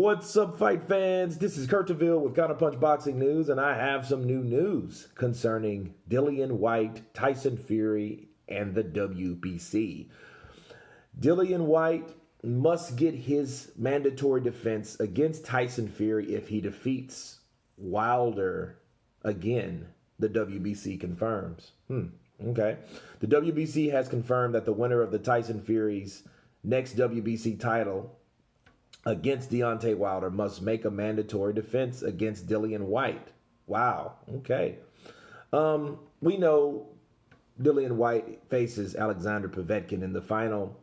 What's up, fight fans? This is Kurt DeVille with Counterpunch Boxing News, and I have some new news concerning Dillian Whyte, Tyson Fury, and the WBC. Dillian Whyte must get his mandatory defense against Tyson Fury if he defeats Wilder again, the WBC confirms. Okay. The WBC has confirmed that the winner of the Tyson Fury's next WBC title against Deontay Wilder must make a mandatory defense against Dillian Whyte. Wow. Okay. We know Dillian Whyte faces Alexander Povetkin in the final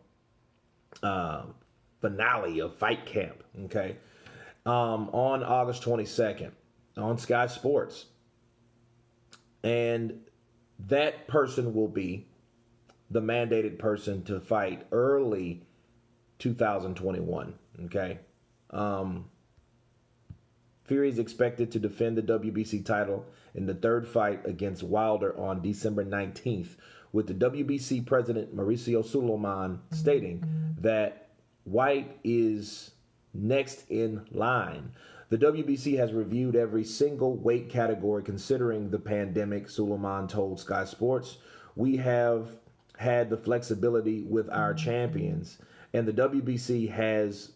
finale of Fight Camp. Okay. On August 22nd on Sky Sports. And that person will be the mandated person to fight early 2021. Okay. Fury is expected to defend the WBC title in the third fight against Wilder on December 19th, with the WBC president Mauricio Sulaiman stating that Whyte is next in line. The WBC has reviewed every single weight category considering the pandemic, Sulaiman told Sky Sports. We have had the flexibility with our champions, and the WBC has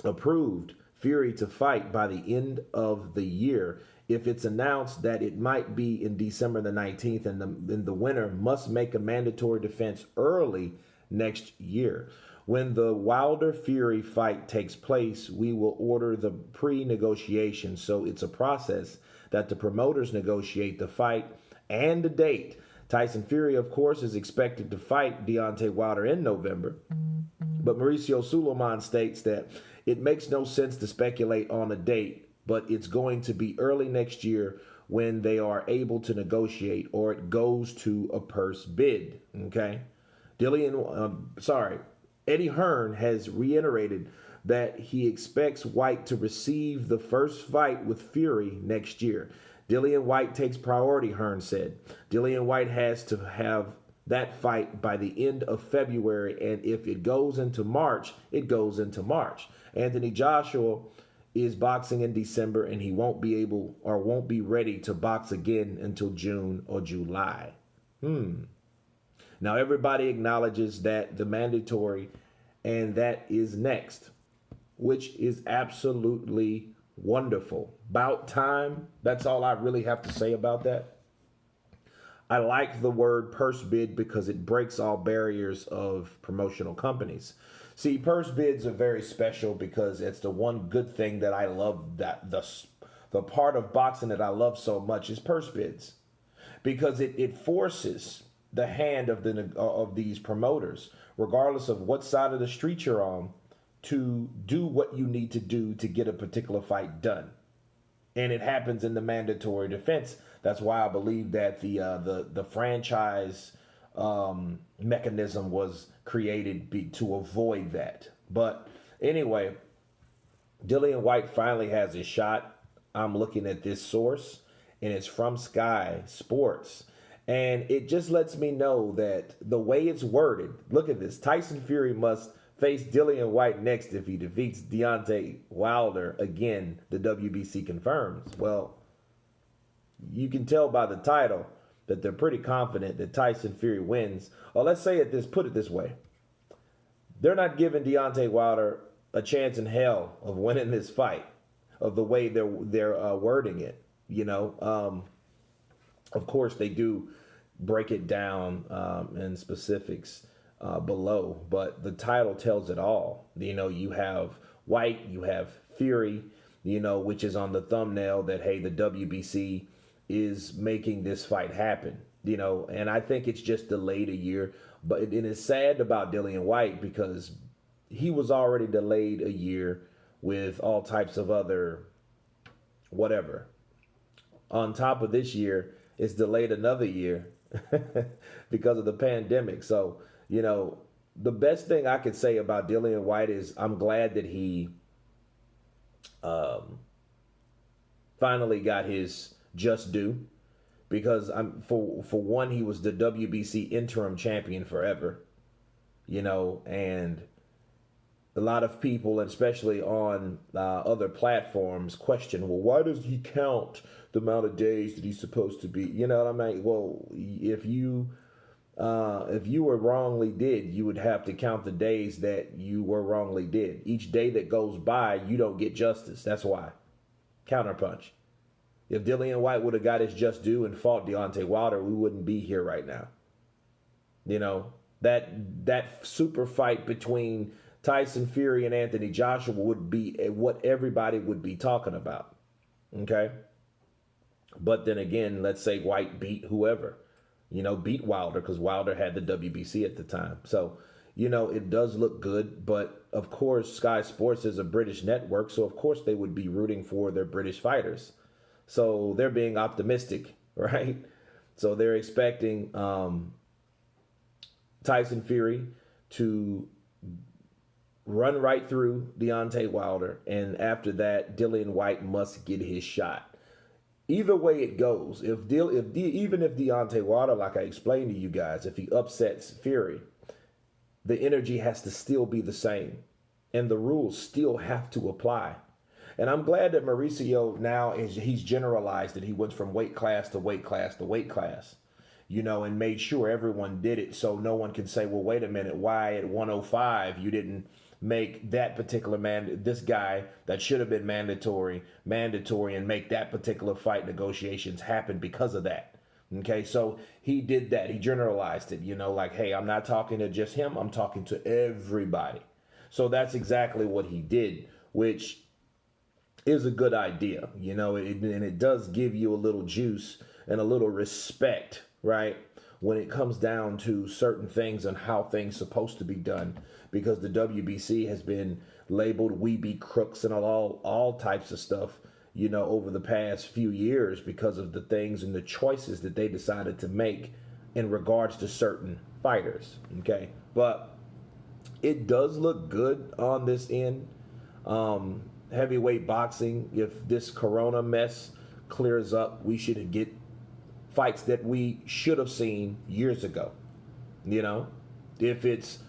approved Fury to fight by the end of the year. If it's announced that it might be in December the 19th, and the winner must make a mandatory defense early next year. When the Wilder-Fury fight takes place, we will order the pre-negotiation. So it's a process that the promoters negotiate the fight and the date. Tyson Fury, of course, is expected to fight Deontay Wilder in November. But Mauricio Sulaiman states that it makes no sense to speculate on a date, but it's going to be early next year when they are able to negotiate, or it goes to a purse bid. Okay, Eddie Hearn has reiterated that he expects Whyte to receive the first fight with Fury next year. Dillian Whyte takes priority, Hearn said. Dillian Whyte has to have that fight by the end of February, and if it goes into March, it goes into March. Anthony Joshua is boxing in December, and he won't be ready to box again until June or July. Now, everybody acknowledges that the mandatory, and that is next, which is absolutely wonderful. About time. That's all I really have to say about that. I like the word purse bid because it breaks all barriers of promotional companies. See, purse bids are very special because it's the one good thing that I love, that the part of boxing that I love so much is purse bids, because it forces the hand of these promoters, regardless of what side of the street you're on, to do what you need to do to get a particular fight done. And it happens in the mandatory defense. That's why I believe that the franchise mechanism was created to avoid that. But anyway, Dillian Whyte finally has his shot. I'm looking at this source, and it's from Sky Sports. And it just lets me know that the way it's worded, look at this. Tyson Fury must face Dillian Whyte next if he defeats Deontay Wilder again, the WBC confirms. Well, you can tell by the title that they're pretty confident that Tyson Fury wins. Or let's put it this way. They're not giving Deontay Wilder a chance in hell of winning this fight, of the way they're wording it. Of course, they do break it down in specifics below, but the title tells it all. You have Whyte, you have Fury, which is on the thumbnail that, hey, the WBC is making this fight happen, and I think it's just delayed a year. But it is sad about Dillian Whyte because he was already delayed a year with all types of other whatever. On top of this year, it's delayed another year because of the pandemic. So, the best thing I could say about Dillian Whyte is I'm glad that he finally got his just due, because for one, he was the WBC interim champion forever, and a lot of people, and especially on other platforms, question, well, why does he count the amount of days that he's supposed to be? You know what I mean? Well, if you were wrongly did, you would have to count the days that you were wrongly did. Each day that goes by, you don't get justice. That's why. Counterpunch. If Dillian Whyte would have got his just due and fought Deontay Wilder, we wouldn't be here right now. You know, that super fight between Tyson Fury and Anthony Joshua would be what everybody would be talking about. Okay? But then again, let's say White beat whoever. You know, beat Wilder, because Wilder had the WBC at the time. So, you know, it does look good. But, of course, Sky Sports is a British network. So, of course, they would be rooting for their British fighters. So, they're being optimistic, right? So, they're expecting Tyson Fury to run right through Deontay Wilder. And after that, Dillian Whyte must get his shot. Either way it goes, even if Deontay Wilder, like I explained to you guys, if he upsets Fury, the energy has to still be the same, and the rules still have to apply. And I'm glad that Mauricio now he's generalized it. He went from weight class to weight class to weight class, you know, and made sure everyone did it, so no one can say, well, wait a minute, why at 105 you didn't make that particular this guy that should have been mandatory, and make that particular fight negotiations happen because of that. Okay, so he did that. He generalized it, you know, like, hey, I'm not talking to just him, I'm talking to everybody. So that's exactly what he did, which is a good idea, you know, and it does give you a little juice and a little respect, right, when it comes down to certain things and how things supposed to be done, because the WBC has been labeled we be crooks and all types of stuff, you know, over the past few years because of the things and the choices that they decided to make in regards to certain fighters. Okay, but it does look good on this end. Heavyweight boxing, if this corona mess clears up, we should get fights that we should have seen years ago. You know, if it's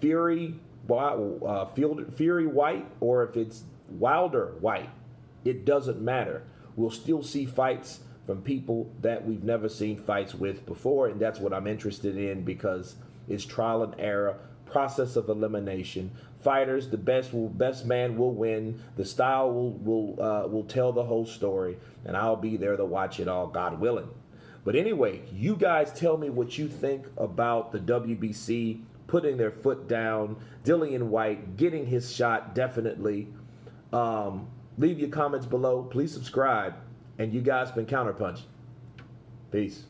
Fury White or if it's Wilder White, it doesn't matter. We'll still see fights from people that we've never seen fights with before, and that's what I'm interested in, because it's trial and error, process of elimination. Fighters, the best man will win. The style will tell the whole story, and I'll be there to watch it all, God willing. But anyway, you guys tell me what you think about the WBC putting their foot down, Dillian Whyte getting his shot, definitely. Leave your comments below. Please subscribe. And you guys been Counterpunch. Peace.